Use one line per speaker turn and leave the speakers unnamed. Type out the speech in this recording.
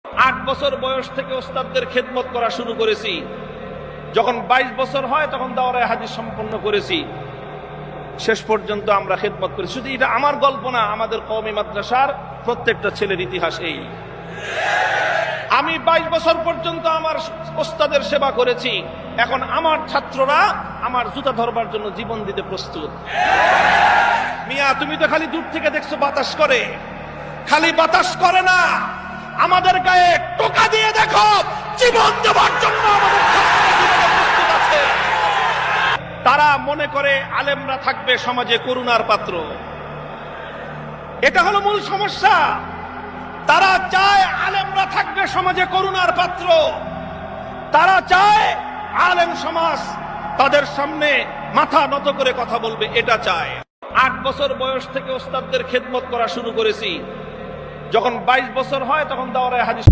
8 বছর বয়স থেকে ওস্তাদদের খেদমত করা শুরু করেছি। যখন 22 বছর হয় তখন দাওরায়ে হাদিস সম্পন্ন করেছি। শেষ পর্যন্ত আমরা খেদমত করেছি। শুধু এটা আমার গল্প না, আমাদের কওমি মাদ্রাসার প্রত্যেকটা ছেলের ইতিহাস এই। আমি 22 বছর পর্যন্ত আমার ওস্তাদের সেবা করেছি। এখন আমার ছাত্ররা আমার জুতা ধরবার জন্য জীবন দিতে প্রস্তুত। মিয়া, তুমি তো খালি দূর থেকে দেখছো বাতাস করে, খালি বাতাস করে না, আমাদের গায়ে টোকা দিয়ে দেখো জীবন দেওয়ার জন্য আমাদের ছাত্ররা প্রস্তুত আছে। তারা মনে করে আলেমরা থাকবে সমাজে করুণার পাত্র। এটা হলো মূল সমস্যা। তারা চায় আলেমরা থাকবে সমাজে করুণার পাত্র। তারা চায় আলেম সমাজ তাদের সামনে মাথা নত করে কথা বলবে, এটা চায়। 8 বছর বয়স থেকে ওস্তাদদের খেদমত করা শুরু করেছি। যখন 22 বছর হয় তখন দাওরায়ে হাদিস